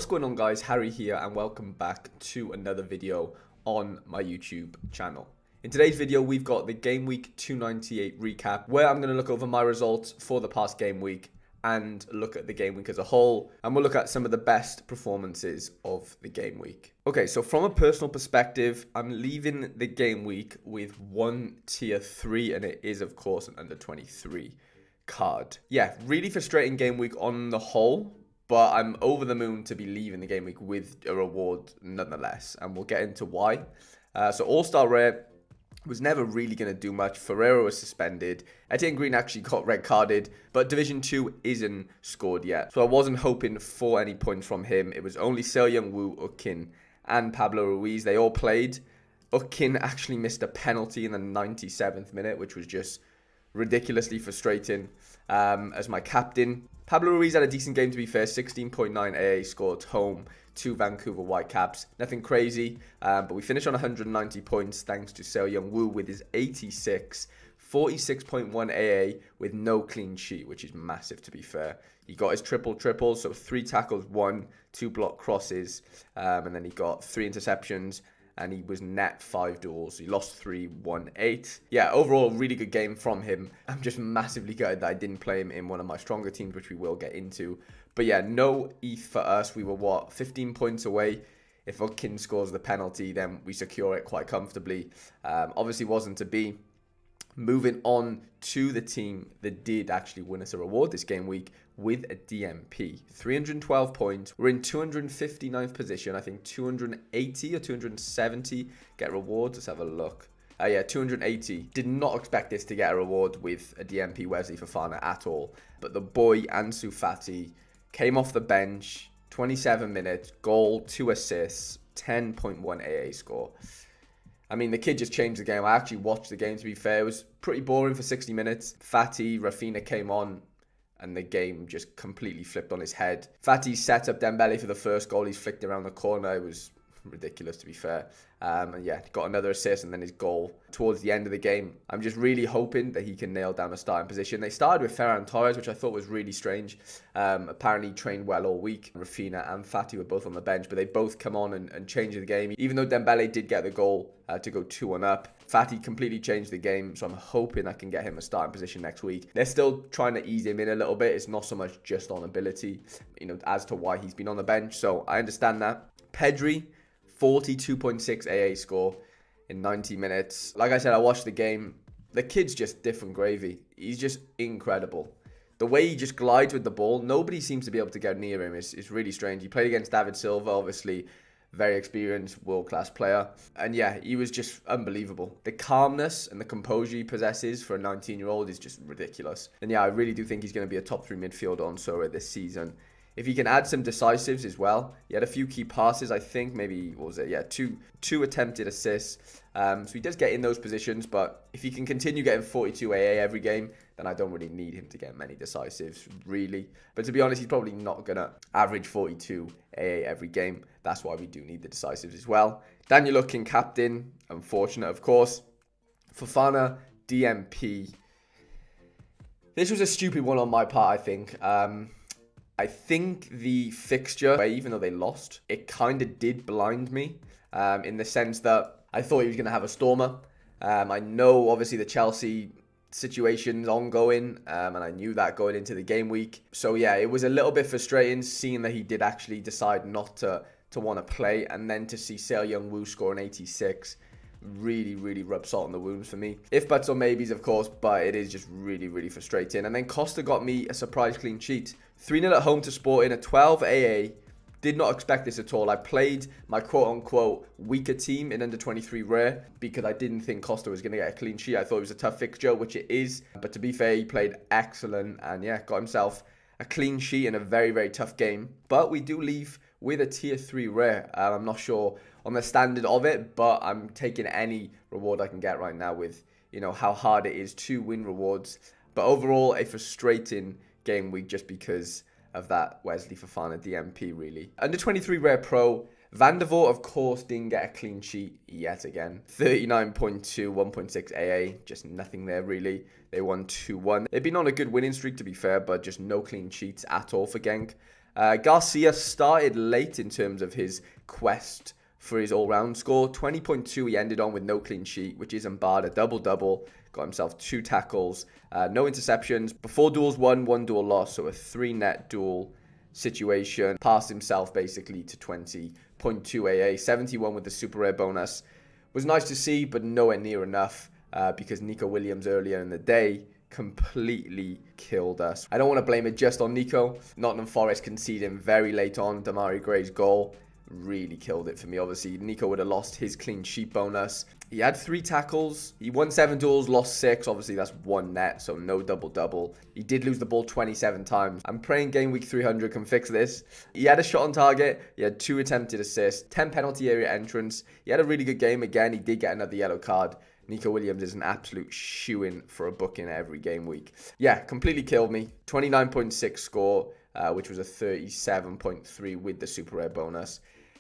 What's going on, guys? Harry here, and welcome back to another video on my YouTube channel. In today's video, we've got the Gameweek 298 recap, where I'm going to look over my results for the past game week and look at the game week as a whole, and we'll look at some of the best performances of the game week. Okay, so from a personal perspective, I'm leaving the game week with one tier 3, and it is, of course, an under 23 card. Yeah, really frustrating game week on the whole, but I'm over the moon to be leaving the game week with a reward nonetheless, and we'll get into why. So All-Star Rare was never really going to do much. Ferreira was suspended. Etienne Green actually got red carded, but Division 2 isn't scored yet. So I wasn't hoping for any points from him. It was only Seo Young-woo, Ukin, and Pablo Ruiz. They all played. Ukin actually missed a penalty in the 97th minute, which was just ridiculously frustrating as my captain. Pablo Ruiz had a decent game, to be fair. 16.9 AA score at home to Vancouver Whitecaps. Nothing crazy, but we finished on 190 points thanks to Seo Young-woo with his 86. 46.1 AA with no clean sheet, which is massive, to be fair. He got his triple, so 3 tackles, 2 block crosses, and then he got 3 interceptions, and he was net 5 duels. He lost 3, won 8. Yeah, overall, really good game from him. I'm just massively gutted that I didn't play him in one of my stronger teams, which we will get into. But yeah, no ETH for us. We were, 15 points away. If Ukin scores the penalty, then we secure it quite comfortably. Obviously wasn't to be. Moving on to the team that did actually win us a reward this game week with a DMP. 312 points. We're in 259th position. I think 280 or 270 get rewards. Let's have a look. Yeah, 280. Did not expect this to get a reward with a DMP Wesley Fofana at all. But the boy, Ansu Fati, came off the bench. 27 minutes, goal, 2 assists, 10.1 AA score. I mean, the kid just changed the game. I actually watched the game, to be fair. It was pretty boring for 60 minutes. Fati, Rafinha came on, and the game just completely flipped on his head. Fati set up Dembele for the first goal. He's flicked around the corner. It was ridiculous, to be fair. And yeah, got another assist and then his goal towards the end of the game. I'm just really hoping that he can nail down a starting position. They started with Ferran Torres, which I thought was really strange. Apparently trained well all week. Rafinha and Fati were both on the bench, but they both come on and changed the game. Even though Dembele did get the goal to go 2-1 up, Fati completely changed the game, so I'm hoping I can get him a starting position next week. They're still trying to ease him in a little bit. It's not so much just on ability, as to why he's been on the bench, so I understand that. Pedri, 42.6 AA score in 90 minutes. Like I said, I watched the game. The kid's just different gravy. He's just incredible. The way he just glides with the ball, nobody seems to be able to get near him. It's really strange. He played against David Silva, obviously very experienced, world-class player. And yeah, he was just unbelievable. The calmness and the composure he possesses for a 19-year-old is just ridiculous. And yeah, I really do think he's going to be a top 3 midfielder on Sorare this season. If he can add some decisives as well, he had a few key passes, I think, maybe, what was it? Yeah, two attempted assists. So he does get in those positions, but if he can continue getting 42 AA every game, then I don't really need him to get many decisives, really. But to be honest, he's probably not going to average 42 AA every game. That's why we do need the decisives as well. Daniel Ukin, captain, unfortunate, of course. Fofana, DMP. This was a stupid one on my part, I think. I think the fixture, even though they lost, it kind of did blind me in the sense that I thought he was going to have a stormer. I know, obviously, the Chelsea situation's ongoing, and I knew that going into the game week. So, yeah, it was a little bit frustrating seeing that he did actually decide not to want to play, and then to see Seo Young-woo score an 86. Really rub salt in the wounds for me. If buts or maybes, of course, but it is just really frustrating. And then Costa got me a surprise clean sheet. 3-0 at home to Sporting, a 12 AA. Did not expect this at all. I played my quote-unquote weaker team in under 23 rare because I didn't think Costa was going to get a clean sheet. I thought it was a tough fixture, which it is. But to be fair, he played excellent and yeah, got himself a clean sheet in a very tough game. But we do leave with a tier 3 rare. I'm not sure on the standard of it, but I'm taking any reward I can get right now with, how hard it is to win rewards. But overall, a frustrating game week just because of that Wesley Fofana DMP, really. Under 23 rare pro, Van der Voort, of course, didn't get a clean sheet yet again. 39.2, 1.6 AA, just nothing there, really. They won 2-1. They've been on a good winning streak, to be fair, but just no clean sheets at all for Genk. Garcia started late in terms of his quest for his all-round score. 20.2 he ended on with no clean sheet, which isn't bad. A double-double. Got himself 2 tackles, no interceptions. Before duels won, 1 duel lost, so a 3-net duel situation. Passed himself basically to 20.2 AA. 71 with the super rare bonus. Was nice to see, but nowhere near enough because Nico Williams earlier in the day completely killed us. I don't want to blame it just on Nico. Nottingham Forest conceding very late on. Damari Gray's goal really killed it for me. Obviously, Nico would have lost his clean sheet bonus. He had 3 tackles. He won 7 duels, lost 6. Obviously, that's 1 net, so no double-double. He did lose the ball 27 times. I'm praying game week 300 can fix this. He had a shot on target. He had 2 attempted assists, 10 penalty area entrance. He had a really good game. Again, he did get another yellow card. Nico Williams is an absolute shoo-in for a booking every game week. Yeah, completely killed me. 29.6 score, which was a 37.3 with the super rare bonus.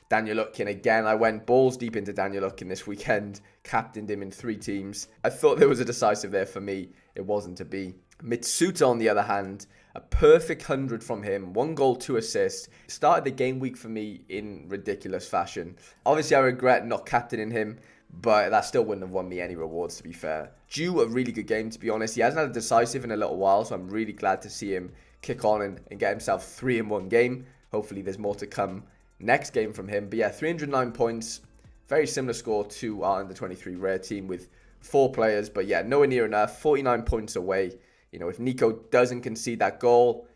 Daniel Utkin again. I went balls deep into Daniel Utkin this weekend. Captained him in 3 teams. I thought there was a decisive there for me. It wasn't to be. Mitsuta, on the other hand, a perfect 100 from him. 1 goal, 2 assists. Started the game week for me in ridiculous fashion. Obviously, I regret not captaining him, but that still wouldn't have won me any rewards, to be fair. Due a really good game, to be honest. He hasn't had a decisive in a little while, so I'm really glad to see him kick on and get himself 3 in 1 game. Hopefully, there's more to come next game from him. But yeah, 309 points. Very similar score to our under-23 rare team with 4 players. But yeah, nowhere near enough. 49 points away. You know, if Nico doesn't concede that goal,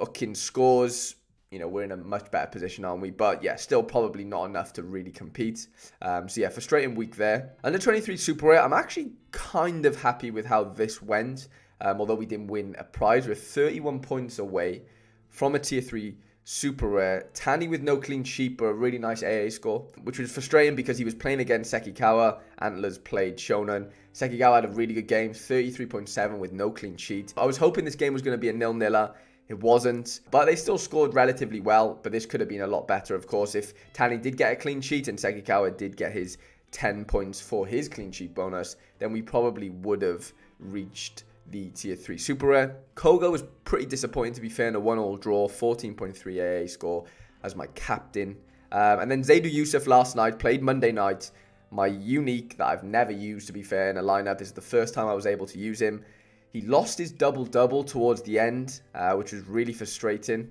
if Utkin scores, you know, we're in a much better position, aren't we? But yeah, still probably not enough to really compete. So yeah, frustrating week there. Under-23 Super Rare, I'm actually kind of happy with how this went. Although we didn't win a prize. We're 31 points away from a Tier 3 Super Rare. Tani with no clean sheet, but a really nice AA score, which was frustrating because he was playing against Sekikawa. Antlers played Shonen. Sekikawa had a really good game, 33.7 with no clean sheet. I was hoping this game was going to be a 0-0. It wasn't, but they still scored relatively well, but this could have been a lot better, of course, if Tani did get a clean sheet and Sekikawa did get his 10 points for his clean sheet bonus, then we probably would have reached the Tier 3 Super Rare. Koga was pretty disappointing, to be fair, in a 1-1 draw, 14.3 AA score as my captain. And then Zaidu Yusuf last night, played Monday night. My unique that I've never used, to be fair, in a lineup. This is the first time I was able to use him. He lost his double-double towards the end, which was really frustrating.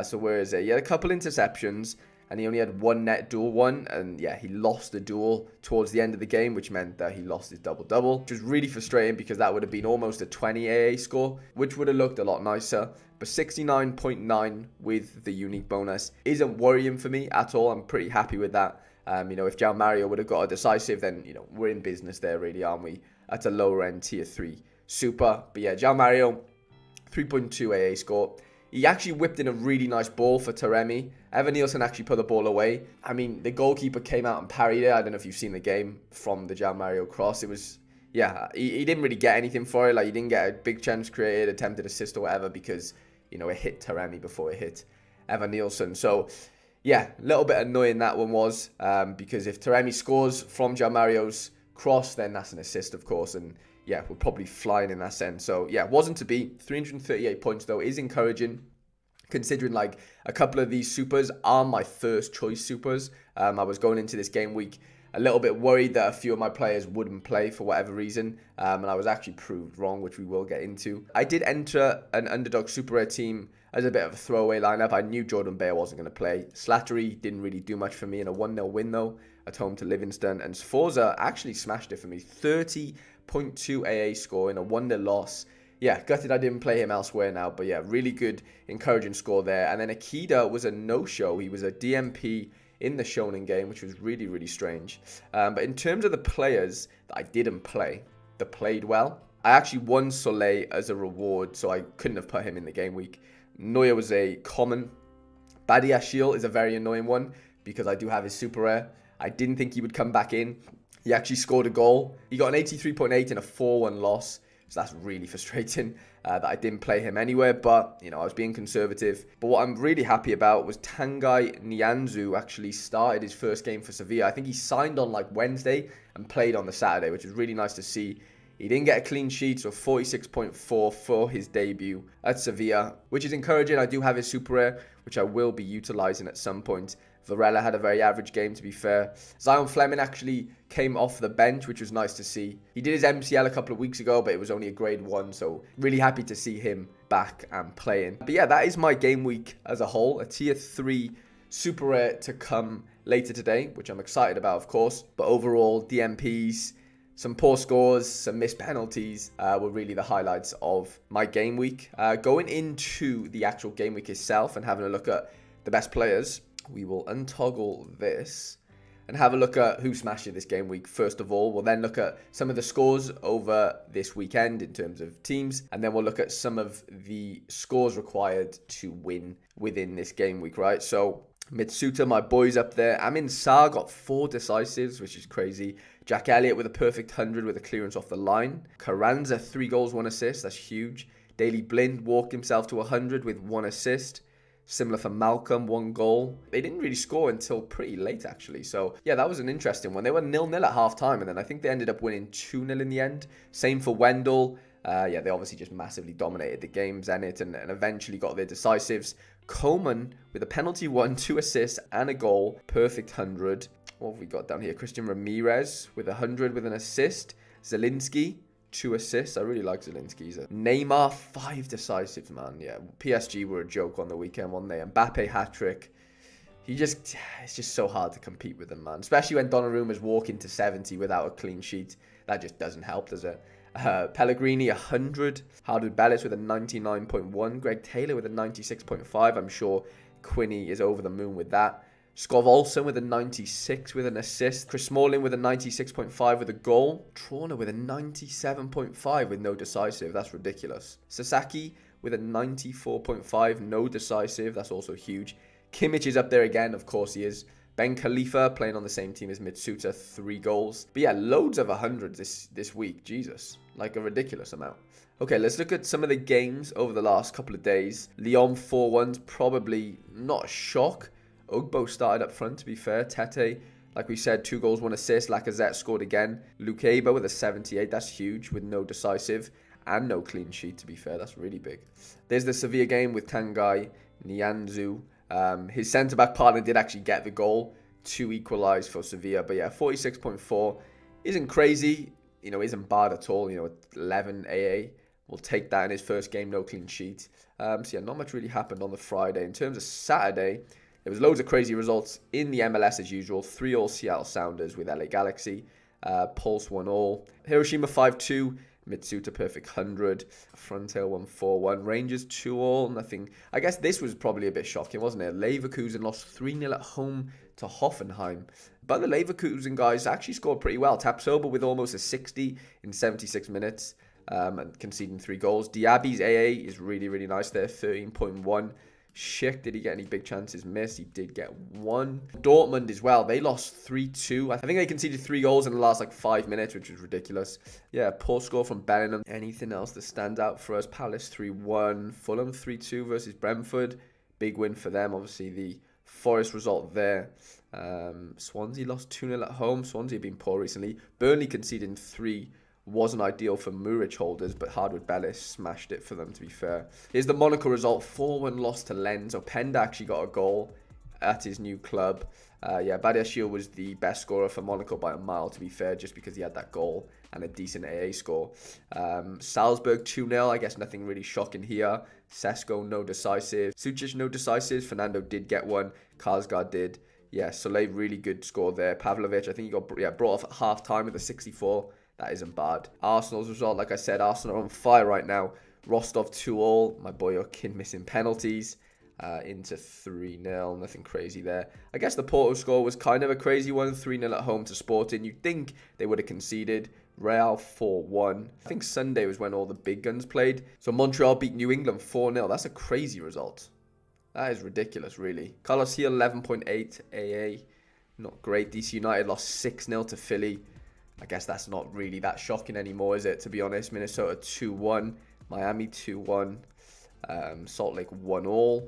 So where is it? He had a couple interceptions, and he only had 1 net duel won. And yeah, he lost the duel towards the end of the game, which meant that he lost his double-double, which was really frustrating because that would have been almost a 20 AA score, which would have looked a lot nicer. But 69.9 with the unique bonus isn't worrying for me at all. I'm pretty happy with that. You know, if Jao Mario would have got a decisive, then, you know, we're in business there, really, aren't we? At a lower end Tier 3 Super. But yeah, Jao Mario, 3.2 AA score. He actually whipped in a really nice ball for Taremi. Evan Nielsen actually put the ball away. I mean, the goalkeeper came out and parried it. I don't know if you've seen the game from the Jao Mario cross. It was, yeah, he didn't really get anything for it. Like, he didn't get a big chance created, attempted assist or whatever because, you know, it hit Taremi before it hit Evan Nielsen. So, yeah, a little bit annoying that one was because if Taremi scores from Jao Mario's cross, then that's an assist, of course, and yeah, we're probably flying in that sense. So yeah, wasn't to be. 338 points though is encouraging, considering like a couple of these supers are my first choice supers. I was going into this game week a little bit worried that a few of my players wouldn't play for whatever reason, and I was actually proved wrong, which we will get into. I did enter an underdog super rare team as a bit of a throwaway lineup. I knew Jordan Bayer wasn't going to play. Slattery didn't really do much for me in a 1-0 win though at home to Livingston, and Sforza actually smashed it for me. 30.2 AA score in a 1-0 loss. Yeah, gutted I didn't play him elsewhere now, but yeah, really good, encouraging score there. And then Akida was a no-show. He was a DMP in the Shonen game, which was really, really strange. But in terms of the players that I didn't play, that played well, I actually won Soleil as a reward, so I couldn't have put him in the game week. Neuer was a common. Badiashile is a very annoying one because I do have his super rare. I didn't think he would come back in. He actually scored a goal. He got an 83.8 in a 4-1 loss. So that's really frustrating that I didn't play him anywhere. But, you know, I was being conservative. But what I'm really happy about was Tanguy Nianzou actually started his first game for Sevilla. I think he signed on like Wednesday and played on the Saturday, which was really nice to see. He didn't get a clean sheet, so 46.4 for his debut at Sevilla, which is encouraging. I do have his super rare, which I will be utilizing at some point. Varela had a very average game, to be fair. Zion Fleming actually came off the bench, which was nice to see. He did his MCL a couple of weeks ago, but it was only a grade 1, so really happy to see him back and playing. But yeah, that is my game week as a whole. A tier 3 super rare to come later today, which I'm excited about, of course. But overall, DMPs, some poor scores, some missed penalties were really the highlights of my game week. Going into the actual game week itself and having a look at the best players, we will untoggle this and have a look at who smashed it this game week. First of all, we'll then look at some of the scores over this weekend in terms of teams, and then we'll look at some of the scores required to win within this game week, right? So Mitsuta, my boy's up there. Amin Sarr got 4 decisives, which is crazy. Jack Elliott with a perfect 100 with a clearance off the line. Carranza, 3 goals, 1 assist. That's huge. Daley Blind walked himself to 100 with 1 assist. Similar for Malcolm, 1 goal. They didn't really score until pretty late, actually. So, yeah, that was an interesting one. They were 0-0 at half-time, and then I think they ended up winning 2-0 in the end. Same for Wendell. Yeah, they obviously just massively dominated the game, Zenit, and eventually got their decisives. Coleman with a penalty 1, 2 assists, and a goal. Perfect 100. What have we got down here? Christian Ramirez with 100 with an assist. Zelinski, 2 assists. I really like Zelinski's. Neymar, 5 decisives, man. Yeah, PSG were a joke on the weekend, weren't they? Mbappe hat-trick. It's just so hard to compete with them, man. Especially when Donnarumma's walking to 70 without a clean sheet. That just doesn't help, does it? Pellegrini, 100. Hardwood Bellis with a 99.1. Greg Taylor with a 96.5. I'm sure Quinny is over the moon with that. Skov Olsen with a 96 with an assist. Chris Smalling with a 96.5 with a goal. Trauner with a 97.5 with no decisive. That's ridiculous. Sasaki with a 94.5, no decisive. That's also huge. Kimmich is up there again. Of course he is. Ben Khalifa playing on the same team as Mitsuta, 3 goals. But yeah, loads of 100s this week. Jesus, like a ridiculous amount. Okay, let's look at some of the games over the last couple of days. Lyon 4-1's probably not a shock. Ugbo started up front, to be fair. Tete, like we said, 2 goals, 1 assist. Lacazette scored again. Lukeba with a 78. That's huge, with no decisive and no clean sheet, to be fair. That's really big. There's the Sevilla game with Tanguy Nianzou. His centre-back partner did actually get the goal to equalise for Sevilla. But yeah, 46.4 isn't crazy. You know, isn't bad at all. You know, 11 AA. We'll take that in his first game, no clean sheet. So yeah, not much really happened on the Friday. In terms of Saturday, there was loads of crazy results in the MLS as usual. 3-3 Seattle Sounders with LA Galaxy. Pulse 1-1. Hiroshima 5-2. Mitsuta perfect 100. Frontale 1-4-1. Rangers 2-2. Nothing. I guess this was probably a bit shocking, wasn't it? Leverkusen lost 3-0 at home to Hoffenheim. But the Leverkusen guys actually scored pretty well. Tapsoba with almost a 60 in 76 minutes. And conceding 3 goals. Diaby's AA is really, really nice there. 13.1. Schick, did he get any big chances missed? He did get 1. Dortmund as well. They lost 3-2. I think they conceded 3 goals in the last 5 minutes, which was ridiculous. Yeah, poor score from Bellingham. Anything else that stands out for us? Palace 3-1. Fulham 3-2 versus Brentford. Big win for them. Obviously, the Forest result there. Swansea lost 2-0 at home. Swansea have been poor recently. Burnley conceding 3 wasn't ideal for Muric holders, but Hardwood Bellis smashed it for them, to be fair. Here's the Monaco result, 4-1 loss to Lens. Openda actually got a goal at his new club. Yeah, Badiashile was the best scorer for Monaco by a mile, to be fair, just because he had that goal and a decent AA score. Salzburg 2-0, I guess nothing really shocking here. Sesko, no decisive. Sucic, no decisive. Fernando did get 1. Karsgaard did. Yeah, Soleil, really good score there. Pavlovic, I think he got brought off at half-time with a 64. That isn't bad. Arsenal's result, like I said, Arsenal are on fire right now. Rostov 2-2. My boy Okin missing penalties. Into 3-0. Nothing crazy there. I guess the Porto score was kind of a crazy one. 3-0 at home to Sporting. You'd think they would have conceded. Real 4-1. I think Sunday was when all the big guns played. So Montreal beat New England 4-0. That's a crazy result. That is ridiculous, really. Carlos Hill 11.8 AA. Not great. DC United lost 6-0 to Philly. I guess that's not really that shocking anymore, is it, to be honest? Minnesota 2-1. Miami 2-1. Salt Lake 1-1.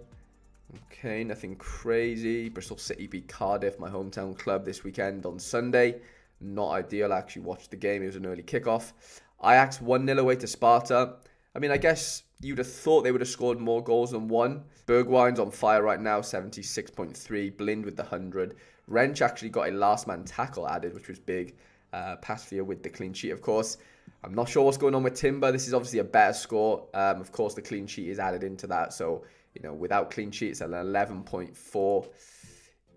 Okay, nothing crazy. Bristol City beat Cardiff, my hometown club, this weekend on Sunday. Not ideal. I actually watched the game. It was an early kickoff. Ajax 1-0 away to Sparta. I mean, I guess you'd have thought they would have scored more goals than one. Bergwijn's on fire right now, 76.3. Blind with the 100. Wrench actually got a last man tackle added, which was big. Pasveer with the clean sheet, of course. I'm not sure what's going on with Timber. This is obviously a better score. Of course, the clean sheet is added into that. So, without clean sheets, an 11.4.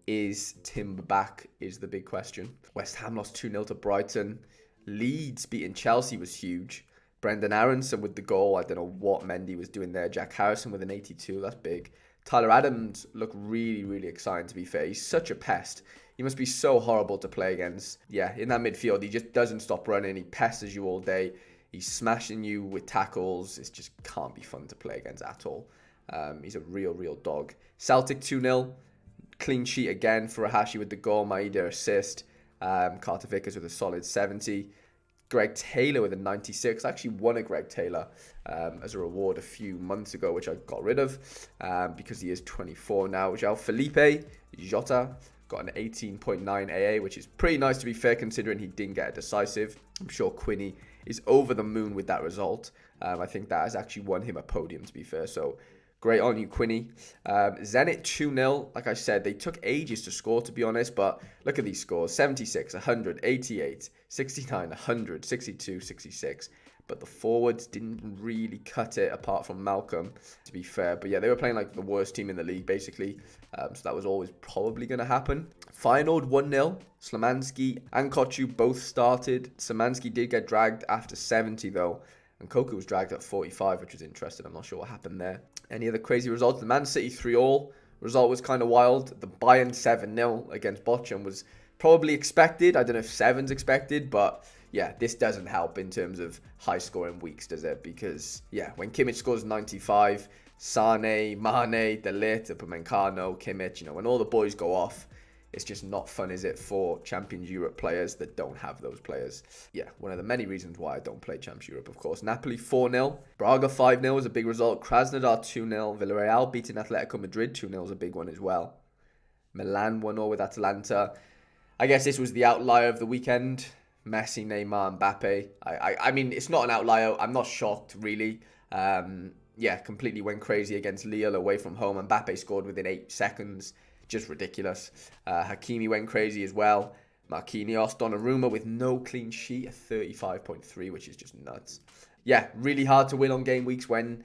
Is Timber back is the big question. West Ham lost 2-0 to Brighton. Leeds beating Chelsea was huge. Brendan Aronson with the goal. I don't know what Mendy was doing there. Jack Harrison with an 82. That's big. Tyler Adams looked really, really exciting, to be fair. He's such a pest. He must be so horrible to play against. Yeah, in that midfield, he just doesn't stop running. He pesters you all day. He's smashing you with tackles. It just can't be fun to play against at all. He's a real, real dog. Celtic 2-0. Clean sheet again for Ahashi with the goal. Maeda assist. Carter Vickers with a solid 70. Greg Taylor with a 96. I actually won a Greg Taylor as a reward a few months ago, which I got rid of because he is 24 now. João Felipe Jota got an 18.9 AA, which is pretty nice, to be fair, considering he didn't get a decisive. I'm sure Quinny is over the moon with that result. I think that has actually won him a podium, to be fair. So great on you, Quinny. Zenit 2-0. Like I said, they took ages to score, to be honest. But look at these scores. 76, 100, 88, 69, 100, 62, 66. But the forwards didn't really cut it, apart from Malcolm, to be fair. But yeah, they were playing like the worst team in the league, basically. So that was always probably going to happen. Feyenoord 1-0. Slamansky and Kochu both started. Slamansky did get dragged after 70, though. And Koku was dragged at 45, which was interesting. I'm not sure what happened there. Any other crazy results? The Man City 3-3 result was kind of wild. The Bayern 7-0 against Bochum was probably expected. I don't know if 7's expected, but yeah, this doesn't help in terms of high scoring weeks, does it? Because yeah, when Kimmich scores 95, Sane, Mane, De Ligt, Upamecano, Kimmich, when all the boys go off, it's just not fun, is it, for Champions Europe players that don't have those players? Yeah, one of the many reasons why I don't play Champions Europe, of course. Napoli 4-0. Braga 5-0 was a big result. Krasnodar 2-0. Villarreal beating Atletico Madrid 2-0 is a big one as well. Milan 1-0 with Atalanta. I guess this was the outlier of the weekend. Messi, Neymar, Mbappe. I mean, it's not an outlier. I'm not shocked, really. Yeah, completely went crazy against Lille away from home. Mbappe scored within 8 seconds. Just ridiculous. Hakimi went crazy as well. Marquinhos, Donnarumma with no clean sheet, a 35.3, which is just nuts. Yeah, really hard to win on game weeks when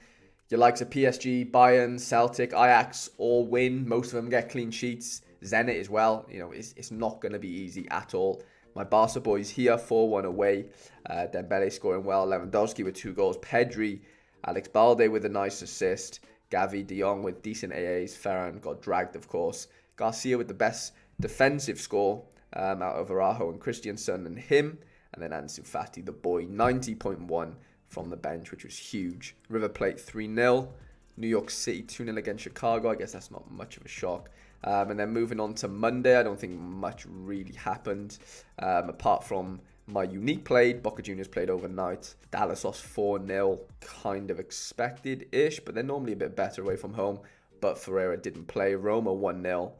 your likes of PSG, Bayern, Celtic, Ajax all win. Most of them get clean sheets. Zenit as well. It's not going to be easy at all. My Barca boys here, 4-1 away. Dembele scoring well. Lewandowski with 2 goals. Pedri, Alex Balde with a nice assist. Gavi, De Jong with decent AAs. Ferran got dragged, of course. Garcia with the best defensive score out of Araujo and Christiansen and him. And then Ansu Fati, the boy, 90.1 from the bench, which was huge. River Plate 3-0. New York City 2-0 against Chicago. I guess that's not much of a shock. And then moving on to Monday, I don't think much really happened. Apart from my Unique played. Boca Juniors played overnight. Dallas lost 4-0. Kind of expected-ish, but they're normally a bit better away from home. But Ferreira didn't play. Roma 1-0.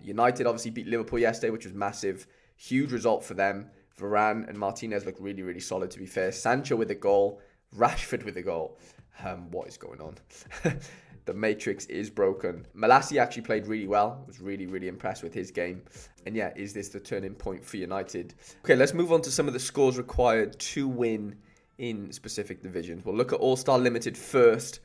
United obviously beat Liverpool yesterday, which was massive. Huge result for them. Varane and Martinez look really, really solid, to be fair. Sancho with a goal. Rashford with a goal. What is going on? The matrix is broken. Malassi actually played really well. I was really, really impressed with his game. And yeah, is this the turning point for United? Okay, let's move on to some of the scores required to win in specific divisions. We'll look at All-Star Limited first.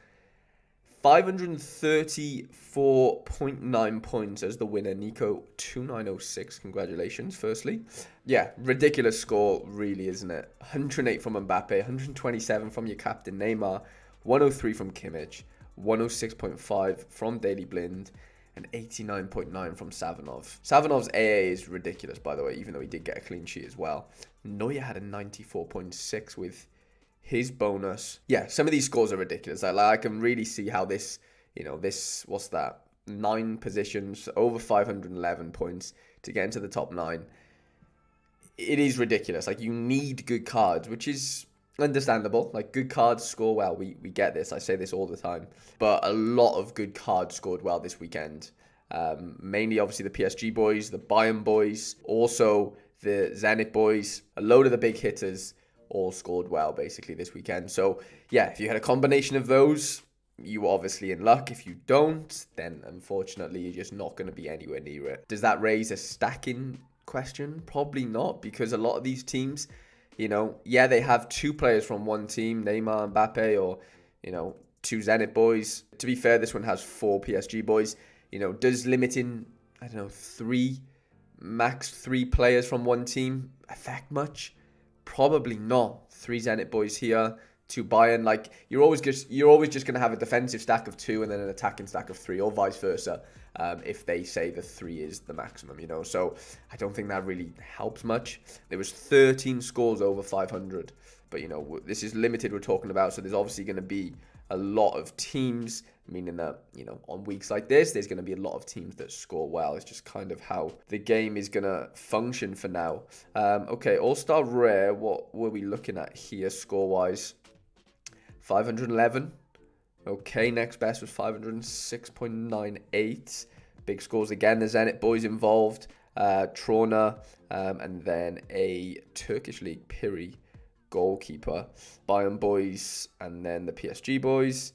534.9 points as the winner, Nico 2906. Congratulations, firstly. Yeah, ridiculous score, really, isn't it? 108 from Mbappe, 127 from your captain Neymar, 103 from Kimmich, 106.5 from Daily Blind, and 89.9 from Savinov. Savinov's AA is ridiculous, by the way, even though he did get a clean sheet as well. Neuer had a 94.6 with his bonus. Yeah, some of these scores are ridiculous. I can really see how this, what's that? 9 positions, over 511 points to get into the top 9. It is ridiculous. You need good cards, which is understandable. Good cards score well. We get this. I say this all the time. But a lot of good cards scored well this weekend. Mainly, obviously, the PSG boys, the Bayern boys, also the Zenit boys. A load of the big hitters all scored well basically this weekend. So yeah, if you had a combination of those, you were obviously in luck. If you don't, then unfortunately you're just not going to be anywhere near it. Does that raise a stacking question? Probably not, because a lot of these teams, yeah, they have 2 players from one team, Neymar and Mbappe, or 2 Zenit boys. To be fair, this one has 4 PSG boys. Does limiting, I don't know, max 3 players from one team affect much? Probably not. 3 Zenit boys here, 2 Bayern. Like, you're always just going to have a defensive stack of 2 and then an attacking stack of 3, or vice versa. If they say the 3 is the maximum, So I don't think that really helps much. There was 13 scores over 500, but this is limited we're talking about, so there's obviously going to be a lot of teams, meaning that, on weeks like this, there's going to be a lot of teams that score well. It's just kind of how the game is going to function for now. Okay, All-Star Rare, what were we looking at here score-wise? 511. Okay, next best was 506.98. Big scores again. The Zenit boys involved. Trona, and then a Turkish League Piri goalkeeper. Bayern boys, and then the PSG boys.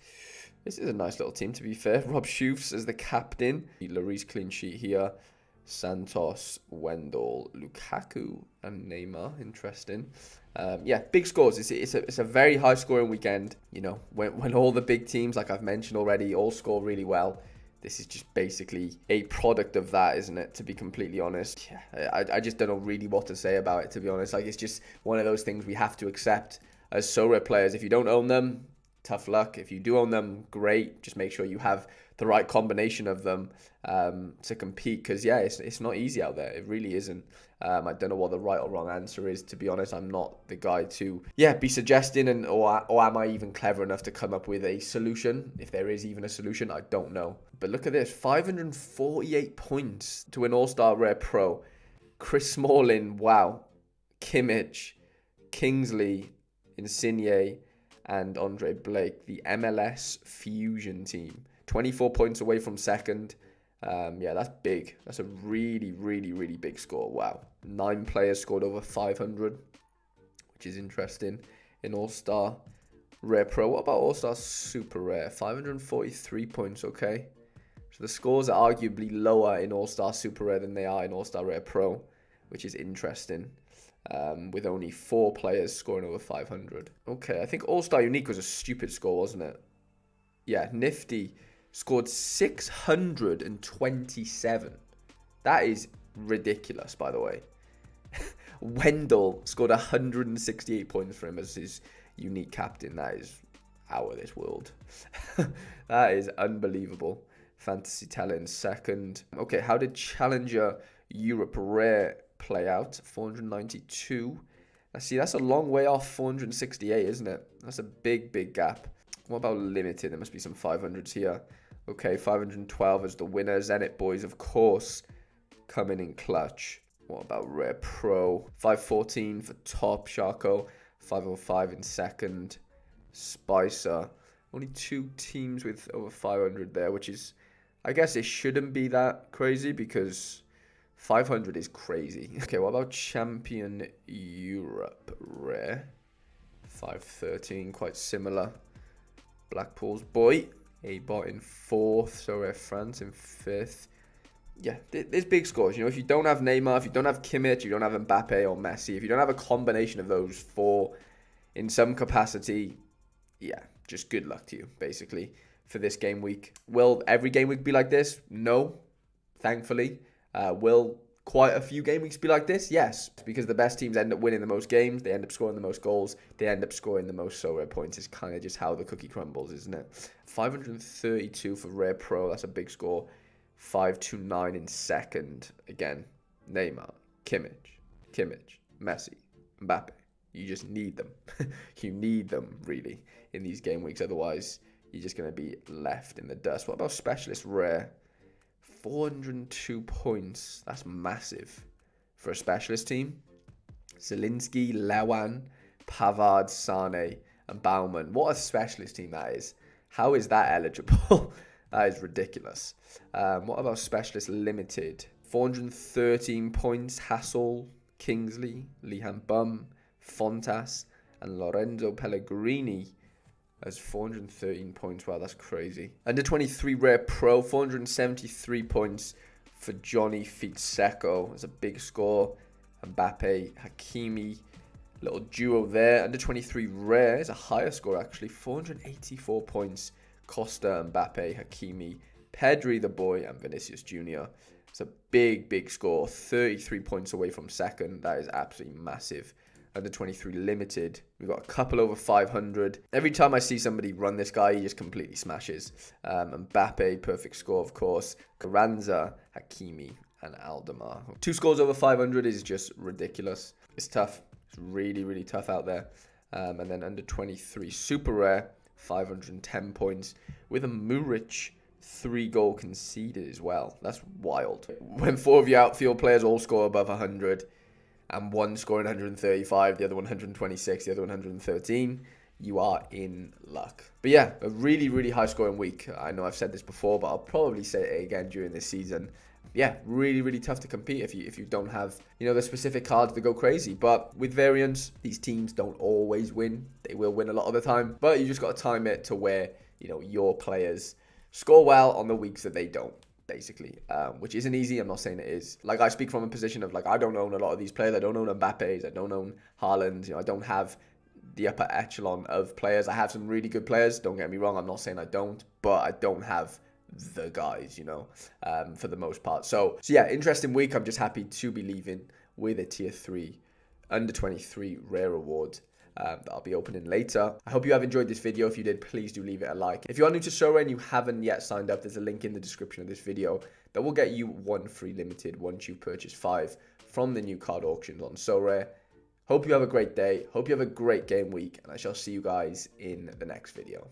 This is a nice little team, to be fair. Rob Schoofs as the captain. Lloris clean sheet here. Santos, Wendell, Lukaku, and Neymar. Interesting. Yeah, big scores. It's a very high scoring weekend. When all the big teams, like I've mentioned already, all score really well. This is just basically a product of that, isn't it? To be completely honest, yeah, I just don't know really what to say about it. To be honest, like, it's just one of those things we have to accept as Sorare players. If you don't own them, tough luck. If you do own them, great. Just make sure you have the right combination of them to compete, because yeah, it's not easy out there. It really isn't. I don't know what the right or wrong answer is, to be honest. I'm not the guy to be suggesting, or am I even clever enough to come up with a solution? If there is even a solution, I don't know. But look at this, 548 points to an All-Star Rare Pro. Chris Smalling, wow. Kimmich, Kingsley, Insigne, and Andre Blake, the MLS Fusion team. 24 points away from second. Yeah, that's big. That's a really, really, really big score. Wow. 9 players scored over 500, which is interesting in All-Star Rare Pro. What about All-Star Super Rare? 543 points, okay. So the scores are arguably lower in All-Star Super Rare than they are in All-Star Rare Pro, which is interesting. With only 4 players scoring over 500. Okay, I think All-Star Unique was a stupid score, wasn't it? Yeah, Nifty scored 627. That is ridiculous, by the way. Wendell scored 168 points for him as his unique captain. That is out of this world. That is unbelievable. Fantasy Talent second. Okay, how did Challenger Europe Rare play out? 492. Now, see, that's a long way off 468, isn't it? That's a big gap. What about Limited? There must be some 500s here. Okay, 512 as the winner. Zenit boys, of course, coming in clutch. What about Rare Pro? 514 for top. Sharko, 505 in second. Spicer. Only 2 teams with over 500 there, which is, I guess it shouldn't be that crazy, because 500 is crazy. Okay, what about Champion Europe Rare? 513, quite similar. Blackpool's boy. A-Bot in 4th. Sorare France in 5th. Yeah, there's big scores. If you don't have Neymar, if you don't have Kimmich, you don't have Mbappe or Messi, if you don't have a combination of those 4 in some capacity, yeah, just good luck to you, basically, for this game week. Will every game week be like this? No, thankfully. Will quite a few game weeks be like this? Yes, because the best teams end up winning the most games, they end up scoring the most goals, they end up scoring the most Sorare points. Is kind of just how the cookie crumbles, isn't it? 532 for Rare Pro, that's a big score. 529 in second. Again, Neymar, Kimmich, Messi, Mbappe. You just need them. You need them, really, in these game weeks. Otherwise, you're just going to be left in the dust. What about Specialist Rare? 402 points. That's massive for a specialist team. Zielinski, Lewan, Pavard, Sane, and Bauman. What a specialist team that is. How is that eligible? That is ridiculous. What about Specialist Limited? 413 points. Hassel, Kingsley, Lihan Bum, Fontas, And Lorenzo Pellegrini has 413 points. Wow, that's crazy. Under 23 Rare Pro, 473 points for Johnny Fitseko. That's a big score. Mbappe, Hakimi, little duo there. Under 23 Rare is a higher score actually. 484 points. Costa, Mbappe, Hakimi, Pedri the boy, and Vinicius Jr. It's a big score. 33 points away from second. That is absolutely massive. Under 23 limited. We've got a couple over 500. Every time I see somebody run this guy, he just completely smashes. Mbappe, perfect score, of course. Carranza, Hakimi, and Aldemar. 2 scores over 500 is just ridiculous. It's tough. It's really tough out there. And then under 23 super rare, 510 points with a Muric 3-goal conceded as well. That's wild. When 4 of your outfield players all score above 100, and one scoring 135, the other 126, the other 113, you are in luck. But yeah, a really high scoring week. I know I've said this before, but I'll probably say it again during this season. Yeah, really tough to compete if you don't have, you know, the specific cards that go crazy. But with variants, these teams don't always win. They will win a lot of the time, but you just got to time it to where, you know, your players score well on the weeks that they don't. Basically, which isn't easy. I'm not saying it is. Like, I speak from a position of, like, I don't own a lot of these players. I don't own Mbappe's. I don't own Haaland's. You know, I don't have the upper echelon of players. I have some really good players. Don't get me wrong. I'm not saying I don't, but I don't have the guys, you know, for the most part. So yeah, interesting week. I'm just happy to be leaving with a tier 3 under 23 rare award. That I'll be opening later. I hope you have enjoyed this video. If you did, please do leave it a like. If you are new to Sorare and you haven't yet signed up, there's a link in the description of this video that will get you 1 free limited once you purchase 5 from the new card auctions on Sorare. Hope you have a great day. Hope you have a great game week, and I shall see you guys in the next video.